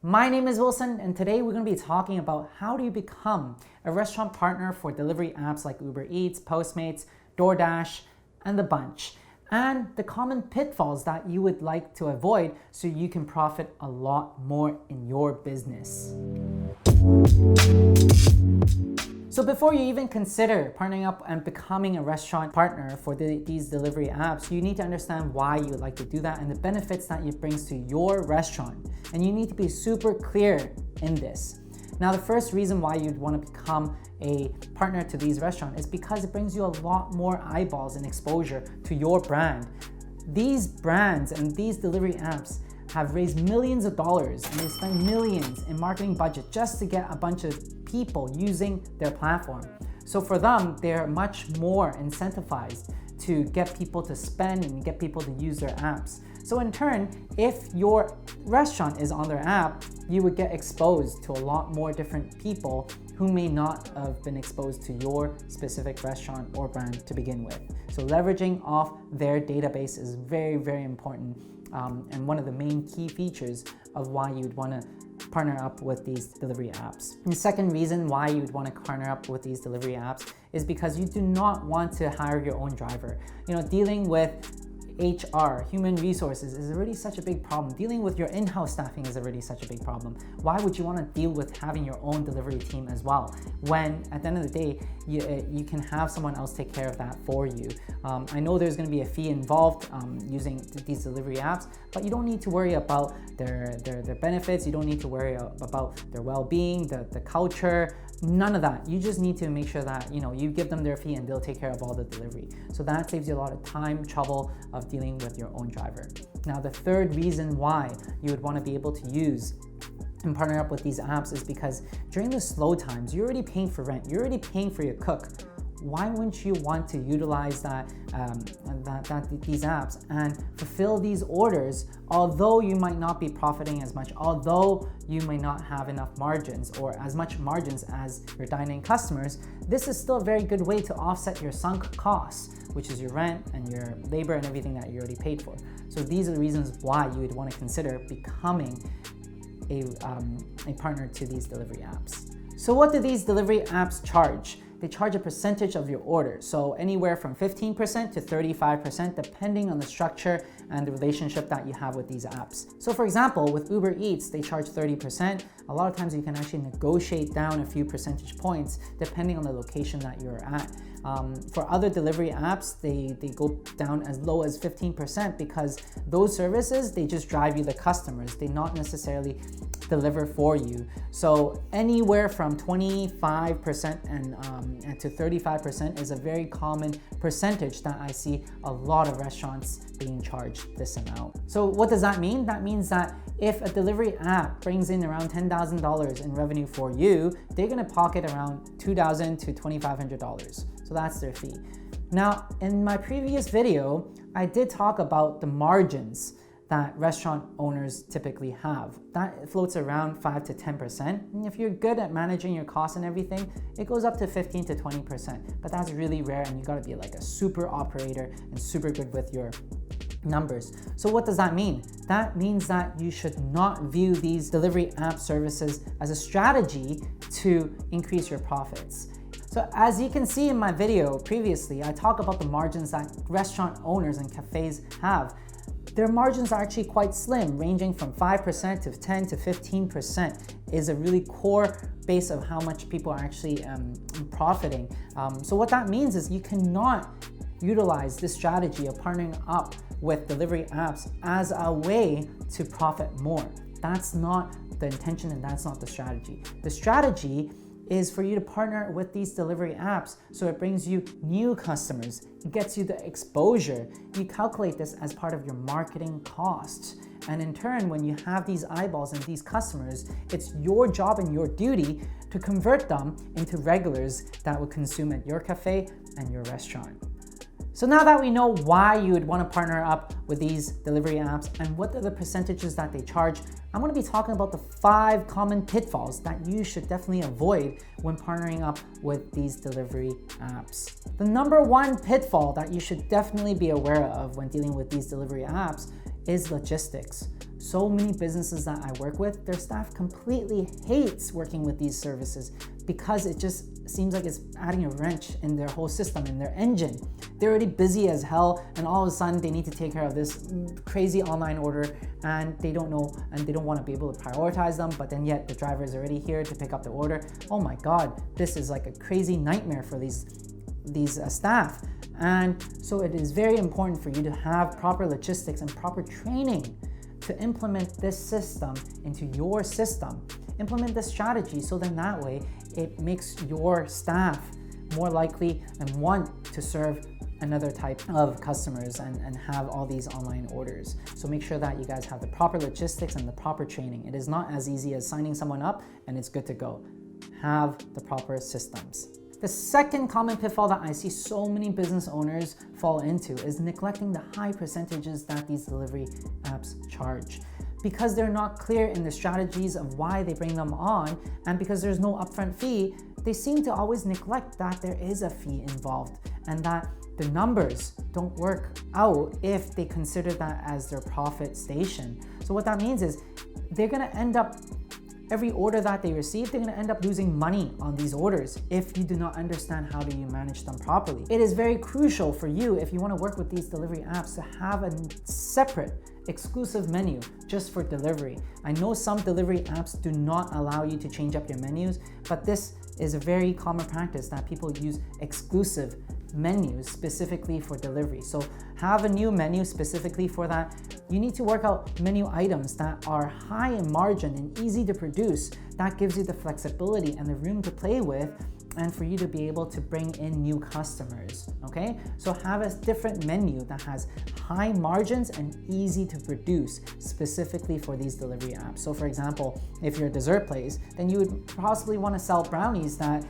My name is Wilson, and today we're going to be talking about how do you become a restaurant partner for delivery apps like UberEATS, Postmates, Doordash, and the bunch, and the common pitfalls that you would like to avoid so you can profit a lot more in your business. So before you even consider partnering up and becoming a restaurant partner for these delivery apps, you need to understand why you would like to do that and the benefits that it brings to your restaurant. And you need to be super clear in this. Now, the first reason why you'd want to become a partner to these restaurants is because it brings you a lot more eyeballs and exposure to your brand. These brands and these delivery apps have raised millions of dollars and they spend millions in marketing budget just to get a bunch of people using their platform. So for them, they're much more incentivized to get people to spend and get people to use their apps. So in turn, if your restaurant is on their app, you would get exposed to a lot more different people who may not have been exposed to your specific restaurant or brand to begin with. So leveraging off their database is very, very important. And one of the main key features of why you'd want to partner up with these delivery apps. And the second reason why you'd want to partner up with these delivery apps is because you do not want to hire your own driver. Dealing with HR, human resources, is already such a big problem. Dealing with your in-house staffing is already such a big problem. Why would you want to deal with having your own delivery team as well, when at the end of the day, you can have someone else take care of that for you? I know there's going to be a fee involved using these delivery apps, but you don't need to worry about their benefits. You don't need to worry about their well-being, the culture, none of that. You just need to make sure that you give them their fee and they'll take care of all the delivery. So that saves you a lot of time, trouble of dealing with your own driver. Now, the third reason why you would want to be able to use and partner up with these apps is because during the slow times, you're already paying for rent, you're already paying for your cook. Why wouldn't you want to utilize these apps and fulfill these orders, although you might not be profiting as much, although you may not have enough margins or as much margins as your dine-in customers? This is still a very good way to offset your sunk costs, which is your rent and your labor and everything that you already paid for. So these are the reasons why you would want to consider becoming a partner to these delivery apps. So what do these delivery apps charge? They charge a percentage of your order, so anywhere from 15% to 35%, depending on the structure and the relationship that you have with these apps. So for example, with UberEATS, they charge 30%. A lot of times you can actually negotiate down a few percentage points depending on the location that you're at. For other delivery apps, they go down as low as 15% because those services, they just drive you the customers. They not necessarily deliver for you. So anywhere from 25% and to 35% is a very common percentage that I see a lot of restaurants being charged this amount. So what does that mean? That means that if a delivery app brings in around $10,000 in revenue for you, they're gonna pocket around $2,000 to $2,500. So that's their fee. Now, in my previous video, I did talk about the margins that restaurant owners typically have. That floats around 5 to 10%. And if you're good at managing your costs and everything, it goes up to 15 to 20%. But that's really rare, and you gotta be like a super operator and super good with your numbers. So what does that mean? That means that you should not view these delivery app services as a strategy to increase your profits. So as you can see in my video previously, I talk about the margins that restaurant owners and cafes have. Their margins are actually quite slim, ranging from 5% to 10 to 15% is a really core base of how much people are actually profiting. So what that means is you cannot utilize this strategy of partnering up with delivery apps as a way to profit more. That's not the intention and that's not the strategy. The strategy is for you to partner with these delivery apps so it brings you new customers, it gets you the exposure. You calculate this as part of your marketing costs. And in turn, when you have these eyeballs and these customers, it's your job and your duty to convert them into regulars that will consume at your cafe and your restaurant. So now that we know why you would want to partner up with these delivery apps and what are the percentages that they charge, I'm going to be talking about the 5 common pitfalls that you should definitely avoid when partnering up with these delivery apps. The number 1 pitfall that you should definitely be aware of when dealing with these delivery apps is logistics. So many businesses that I work with, their staff completely hates working with these services because it just seems like it's adding a wrench in their whole system, in their engine. They're already busy as hell, and all of a sudden they need to take care of this crazy online order, and they don't know, and they don't want to be able to prioritize them, but then yet the driver is already here to pick up the order. Oh my God, this is like a crazy nightmare for these staff. And so it is very important for you to have proper logistics and proper training to implement this system into your system. Implement this strategy so then that way it makes your staff more likely and want to serve another type of customers and have all these online orders. So make sure that you guys have the proper logistics and the proper training. It is not as easy as signing someone up and it's good to go. Have the proper systems. The second common pitfall that I see so many business owners fall into is neglecting the high percentages that these delivery apps charge. Because they're not clear in the strategies of why they bring them on, and because there's no upfront fee, they seem to always neglect that there is a fee involved and that the numbers don't work out if they consider that as their profit station. So what that means is they're gonna end up, every order that they receive, they're gonna end up losing money on these orders if you do not understand how do you manage them properly. It is very crucial for you, if you wanna work with these delivery apps, to have a separate exclusive menu just for delivery. I know some delivery apps do not allow you to change up your menus, but this is a very common practice that people use exclusive menus specifically for delivery. So have a new menu specifically for that. You need to work out menu items that are high in margin and easy to produce. That gives you the flexibility and the room to play with and for you to be able to bring in new customers, okay? So have a different menu that has high margins and easy to produce specifically for these delivery apps. So for example, if you're a dessert place, then you would possibly want to sell brownies that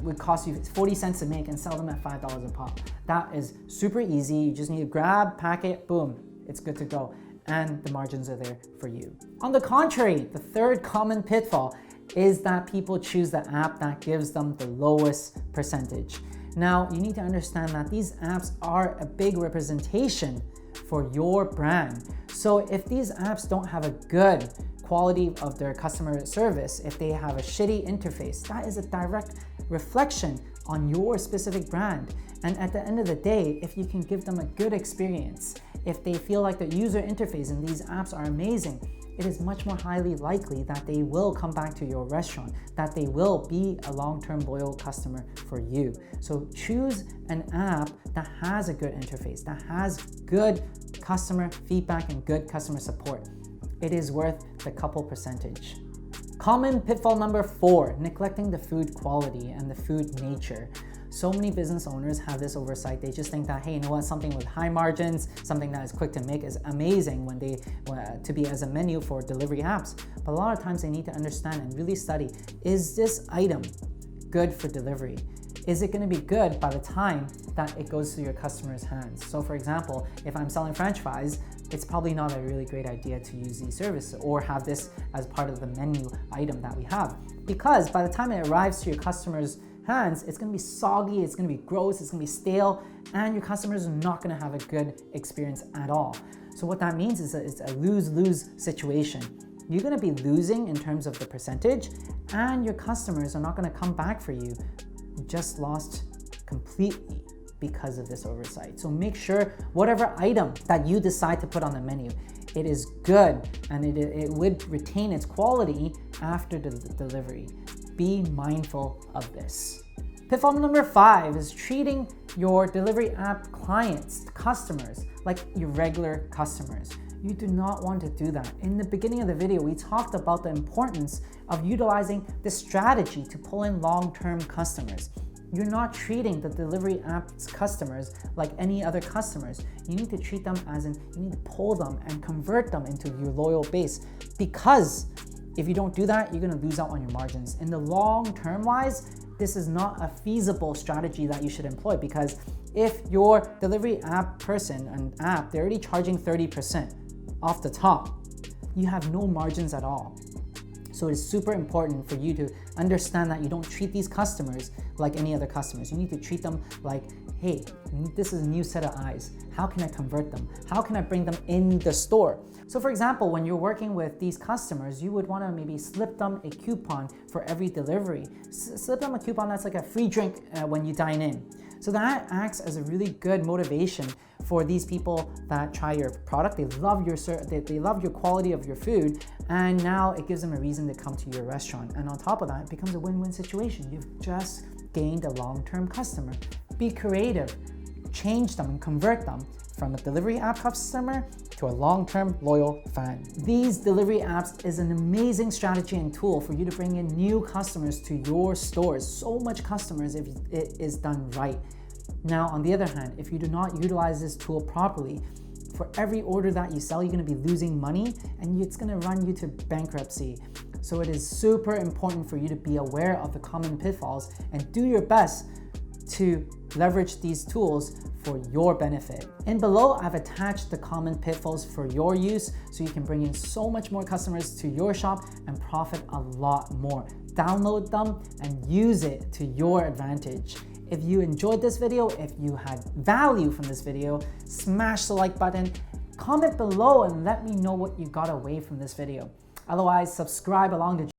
would cost you 40 cents to make and sell them at $5 a pop. That is super easy. You just need to grab, pack it, boom, it's good to go. And the margins are there for you. On the contrary, the third common pitfall is that people choose the app that gives them the lowest percentage. Now, you need to understand that these apps are a big representation for your brand. So if these apps don't have a good quality of their customer service, if they have a shitty interface, that is a direct reflection on your specific brand. And at the end of the day, if you can give them a good experience, if they feel like the user interface in these apps are amazing, it is much more highly likely that they will come back to your restaurant, that they will be a long-term loyal customer for you. So choose an app that has a good interface, that has good customer feedback and good customer support. It is worth the couple percentage. Common pitfall number 4, neglecting the food quality and the food nature. So many business owners have this oversight. They just think that, hey, you know what, something with high margins, something that is quick to make is amazing when they to be as a menu for delivery apps. But a lot of times they need to understand and really study, is this item good for delivery? Is it going to be good by the time that it goes to your customer's hands? So for example, if I'm selling French fries, it's probably not a really great idea to use these services or have this as part of the menu item that we have. Because by the time it arrives to your customer's hands, it's gonna be soggy, it's gonna be gross, it's gonna be stale, and your customers are not gonna have a good experience at all. So what that means is that it's a lose-lose situation. You're gonna be losing in terms of the percentage, and your customers are not gonna come back for you. You just lost completely because of this oversight. So make sure whatever item that you decide to put on the menu, it is good and it would retain its quality after the delivery. Be mindful of this. Pitfall number 5 is treating your delivery app clients, customers, like your regular customers. You do not want to do that. In the beginning of the video, we talked about the importance of utilizing this strategy to pull in long-term customers. You're not treating the delivery app's customers like any other customers. You need to treat them as in, you need to pull them and convert them into your loyal base, because if you don't do that, you're gonna lose out on your margins. In the long term wise, this is not a feasible strategy that you should employ, because if your delivery app person and app, they're already charging 30% off the top, you have no margins at all. So it's super important for you to understand that you don't treat these customers like any other customers. You need to treat them like, hey, this is a new set of eyes. How can I convert them? How can I bring them in the store? So for example, when you're working with these customers, you would want to maybe slip them a coupon for every delivery. Slip them a coupon that's like a free drink when you dine in. So that acts as a really good motivation for these people that try your product. They love your quality of your food, and now it gives them a reason to come to your restaurant. And on top of that, it becomes a win-win situation. You've just gained a long-term customer. Be creative, change them and convert them from a delivery app customer to a long-term loyal fan. These delivery apps is an amazing strategy and tool for you to bring in new customers to your stores. So much customers if it is done right. Now, on the other hand, if you do not utilize this tool properly, for every order that you sell, you're gonna be losing money and it's gonna run you to bankruptcy. So it is super important for you to be aware of the common pitfalls and do your best to leverage these tools for your benefit. And below, I've attached the common pitfalls for your use so you can bring in so much more customers to your shop and profit a lot more. Download them and use it to your advantage. If you enjoyed this video, if you had value from this video, smash the like button, comment below and let me know what you got away from this video. Otherwise, subscribe along the